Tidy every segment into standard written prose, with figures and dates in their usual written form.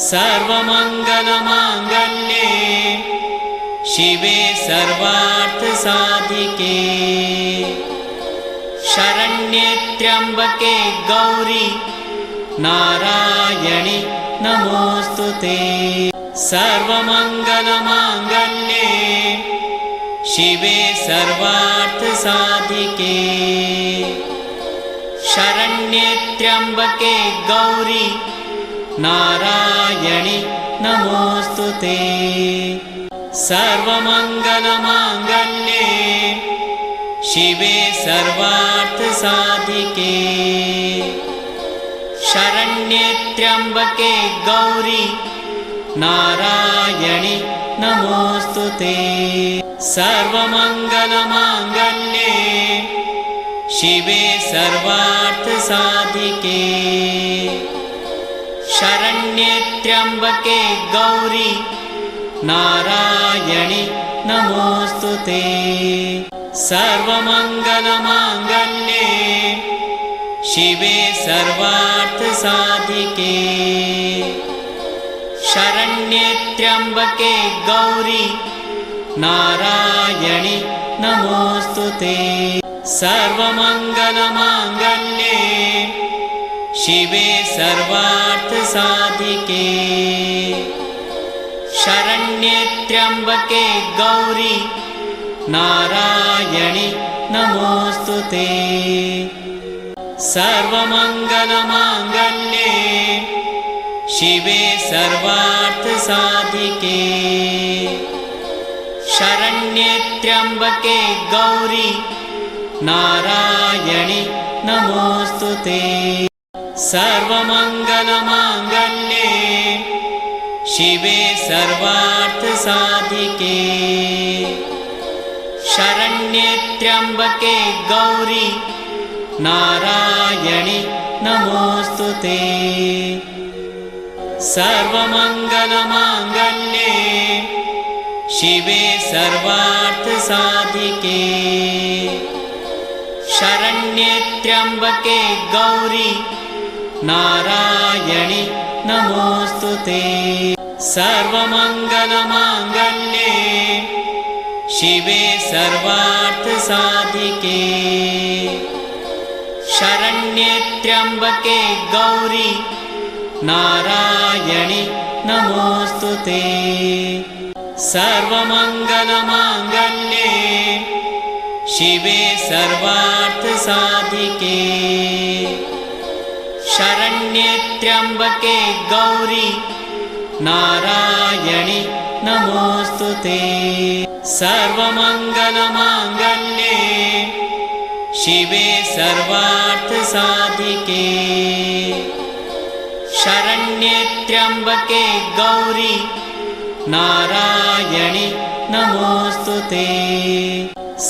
सर्वमङ्गलमाङ्गल्ये शिवे सर्वार्थसाधिके शरण्ये त्र्यम्बके गौरी नारायणि नमोऽस्तुते। सर्वमङ्गलमाङ्गल्ये शिवे सर्वार्थसाधिके शरण्ये त्र्यम्बके गौरी नारायणि नमोऽस्तुते। सर्वमङ्गलमाङ्गल्ये शिवे सर्वार्थसाधिके शरण्ये त्र्यम्बके गौरी नारायणि नमोऽस्तुते। सर्वमङ्गलमाङ्गल्ये शिवे सर्वार्थसाधिके शरण्ये त्र्यम्बके गौरी नारायणि नमोऽस्तुते। सर्वमङ्गलमाङ्गल्ये शिवे सर्वार्थसाधिके शरण्ये त्र्यम्बके गौरी नारायणि नमोऽस्तुते। सर्वमङ्गलमाङ्गल्ये शिवे सर्वार्थसाधिके शरण्ये त्र्यम्बके गौरी नारायणि नमोऽस्तुते। सर्वमङ्गलमाङ्गल्ये शिवे सर्वार्थसाधिके शरण्ये त्र्यम्बके गौरी नारायणि नमोऽस्तुते। सर्वमङ्गलमाङ्गल्ये शिवे सर्वार्थसाधिके शरण्ये त्र्यम्बके गौरी नारायणि नमोऽस्तुते। सर्वमङ्गलमाङ्गल्ये शिवे सर्वार्थसाधिके शरण्ये त्र्यम्बके गौरी नारायणि नमोऽस्तुते। सर्वमङ्गलमाङ्गल्ये शिवे सर्वार्थसाधिके शरण्ये त्र्यम्बके गौरी नारायणि नमोऽस्तुते। सर्वमङ्गलमाङ्गल्ये शिवे सर्वार्थसाधिके शरण्ये त्र्यम्बके गौरी नारायणि नमोऽस्तुते। सर्वमङ्गलमाङ्गल्ये शिवे सर्वार्थसाधिके शरण्ये त्र्यम्बके गौरी नारायणि नमोऽस्तुते।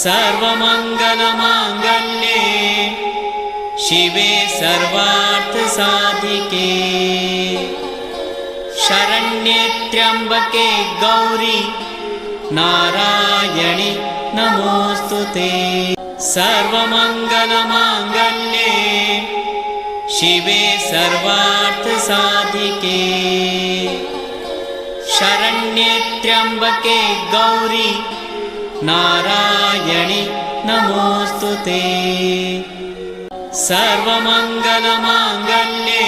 सर्वमङ्गलमाङ्गल्ये शिवे सर्वार्थसाधिके शरण्ये त्र्यम्बके गौरी नारायणि नमोऽस्तुते। सर्वमङ्गलमाङ्गल्ये शिवे सर्वार्थसाधिके शरण्ये त्र्यम्बके गौरी नारायणि नमोऽस्तुते। सर्वमङ्गलमाङ्गल्ये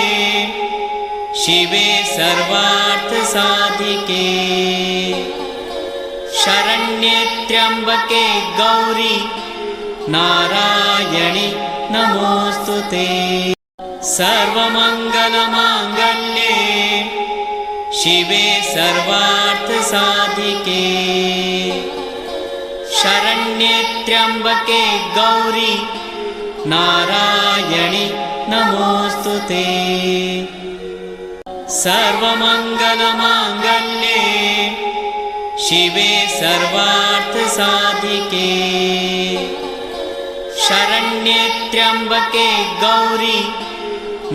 शिवे सर्वार्थसाधिके शरण्ये त्र्यम्बके गौरी नारायणि नमोऽस्तुते। सर्वमङ्गलमाङ्गल्ये शिवे सर्वार्थसाधिके शरण्ये त्र्यम्बके गौरी नारायणि नमोऽस्तुते। सर्वमङ्गलमाङ्गल्ये शिवे सर्वार्थसाधिके शरण्ये त्र्यम्बके गौरी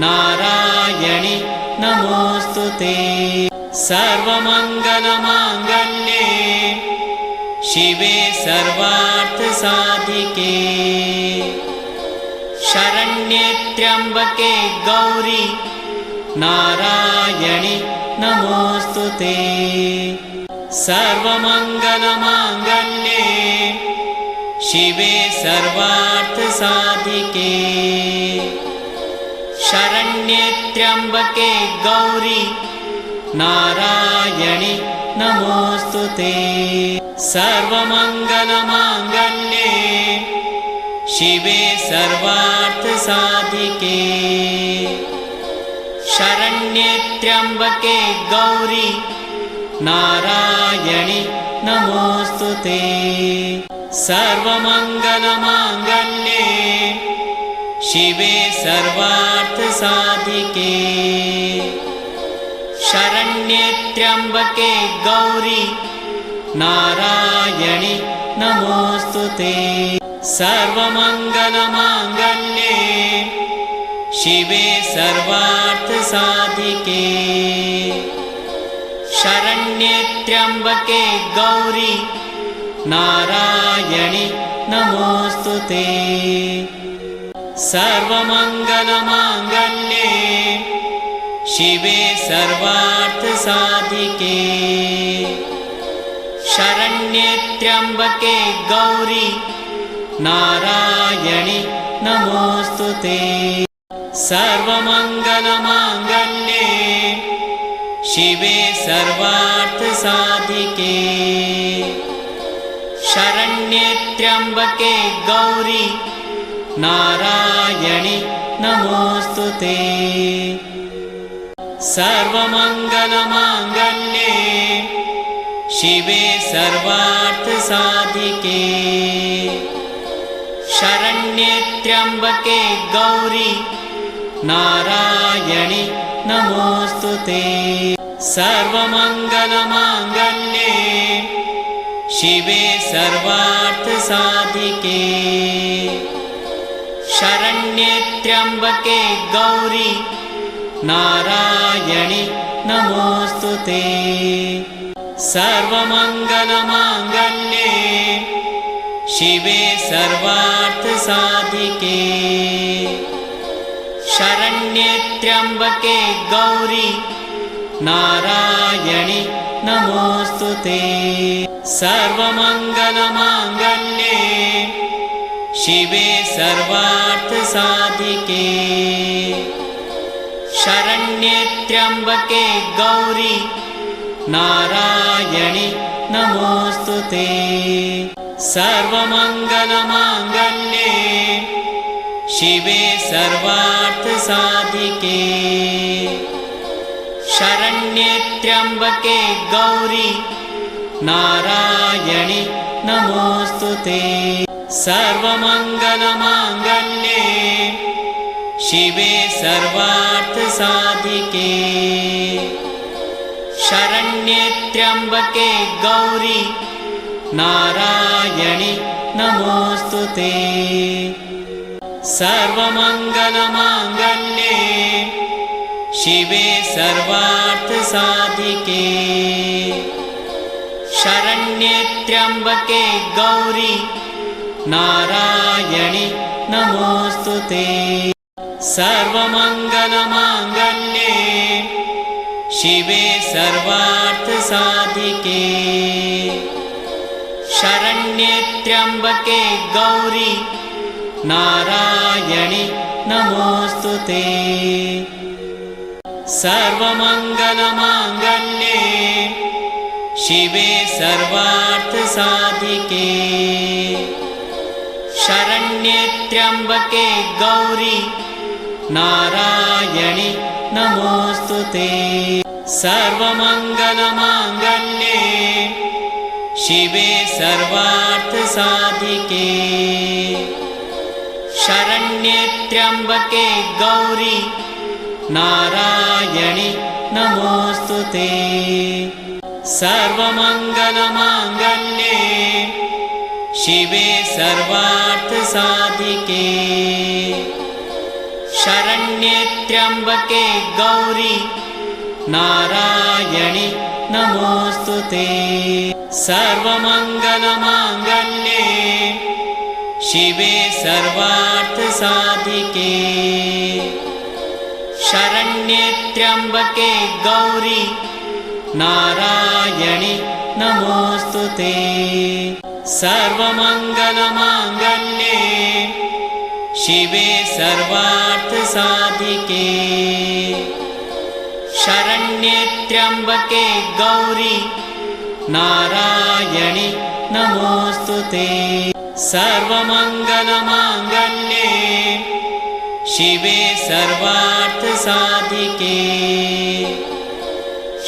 नारायणि नमोऽस्तुते। सर्वमङ्गलमाङ्गल्ये शिवे सर्वार्थसाधिके शरण्ये त्र्यम्बके गौरी नारायणि नमोऽस्तु ते सर्वमङ्गलमाङ्गल्ये शिवे सर्वार्थसाधिके शरण्ये त्र्यम्बके गौरी नारायणि नमोऽस्तु ते सर्वमङ्गलमाङ्गल्ये शिवे सर्वार्थसाधिके शरण्ये त्र्यम्बके गौरी नारायणि नमोऽस्तु ते सर्वमङ्गलमाङ्गल्ये शिवे सर्वार्थसाधिके शरण्ये त्र्यम्बके गौरी नारायणि नमोऽस्तु ते सर्वमङ्गलमाङ्गल्ये शिवे सर्वार्थसाधिके शरण्ये त्र्यम्बके गौरी नारायणि नमोऽस्तु ते सर्वमङ्गलमाङ्गल्ये शिवे सर्वार्थसाधिके शरण्ये त्र्यम्बके गौरी नारायणि नमोऽस्तु ते सर्वमङ्गलमाङ्गल्ये शिवे सर्वार्थसाधिके शरण्ये त्र्यम्बके गौरी नारायणि नमोऽस्तु ते सर्वमङ्गलमाङ्गल्ये शिवे सर्वार्थसाधिके शरण्ये त्र्यम्बके गौरी नारायणि नमोऽस्तु ते सर्वमङ्गलमाङ्गल्ये शिवे सर्वार्थसाधिके शरण्ये त्र्यम्बके गौरी नारायणि नमोऽस्तु ते सर्वमङ्गलमाङ्गल्ये शिवे सर्वार्थसाधिके शरण्ये त्र्यम्बके गौरी नारायणि नमोऽस्तु ते सर्वमङ्गलमाङ्गल्ये शिवे सर्वार्थसाधिके शरण्ये त्र्यम्बके गौरी नारायणि नमोऽस्तु ते सर्वमङ्गलमाङ्गल्ये शिवे सर्वार्थसाधिके शरण्ये त्र्यम्बके गौरी नारायणि नमोऽस्तु ते सर्वमङ्गलमाङ्गल्ये शिवे सर्वार्थसाधिके शरण्ये त्र्यम्बके गौरी नारायणि नमोऽस्तु ते सर्वमङ्गलमाङ्गल्ये शिवे सर्वार्थसाधिके शरण्ये त्र्यम्बके गौरी नारायणि नमोऽस्तु ते सर्वमङ्गलमाङ्गल्ये शिवे सर्वार्थसाधिके शरण्ये त्र्यम्बके गौरी नारायणि नमोऽस्तु ते सर्वमङ्गलमाङ्गल्ये शिवे सर्वार्थसाधिके शरण्ये त्र्यम्बके गौरी नारायणि नमोऽस्तु ते सर्वमङ्गलमाङ्गल्ये शिवे सर्वार्थसाधिके शरण्ये त्र्यम्बके गौरी नारायणि नमोऽस्तु ते सर्वमङ्गलमाङ्गल्ये शिवे सर्वार्थसाधिके शरण्ये त्र्यम्बके गौरी नारायणि नमोऽस्तु ते सर्वमङ्गलमाङ्गल्ये शिवे सर्वार्थसाधिके शरण्ये त्र्यम्बके गौरी नारायणि नमोऽस्तु ते। सर्वमङ्गलमाङ्गल्ये शिवे सर्वार्थसाधिके शरण्ये त्र्यम्बके गौरी नारायणि नमोऽस्तु ते। सर्वमङ्गलमाङ्गल्ये शिवे सर्वार्थसाधिके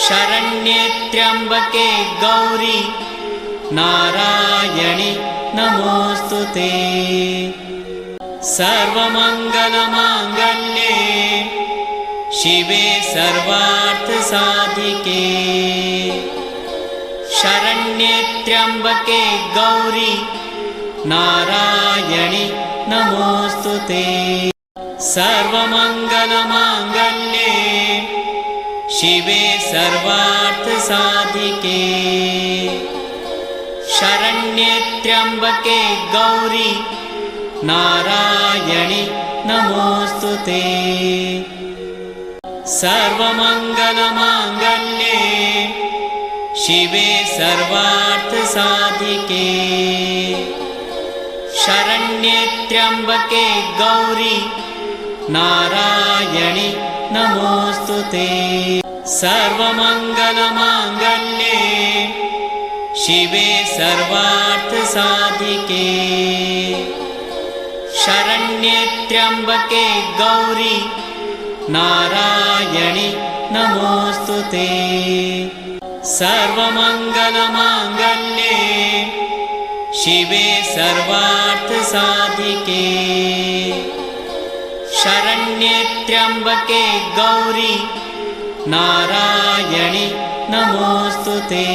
शरण्ये त्र्यम्बके गौरी नारायणि नमोऽस्तु ते। सर्वमङ्गलमाङ्गल्ये शिवे सर्वार्थसाधिके शरण्ये त्र्यम्बके गौरी नारायणि नमोऽस्तु ते। सर्वमङ्गलमाङ्गल्ये शिवे सर्वार्थसाधिके शरण्ये त्र्यम्बके गौरी नारायणि नमोऽस्तु ते। सर्वमङ्गलमाङ्गल्ये शिवे सर्वार्थसाधिके शरण्ये त्र्यम्बके गौरी नारायणि नमोऽस्तु ते। सर्वमङ्गलमाङ्गल्ये शिवे सर्वार्थसाधिके शरण्ये त्र्यम्बके गौरी नारायणि नमोऽस्तु ते। सर्वमङ्गलमाङ्गल्ये शिवे सर्वार्थसाधिके शरण्ये त्र्यम्बके गौरी नारायणि नमोऽस्तु ते।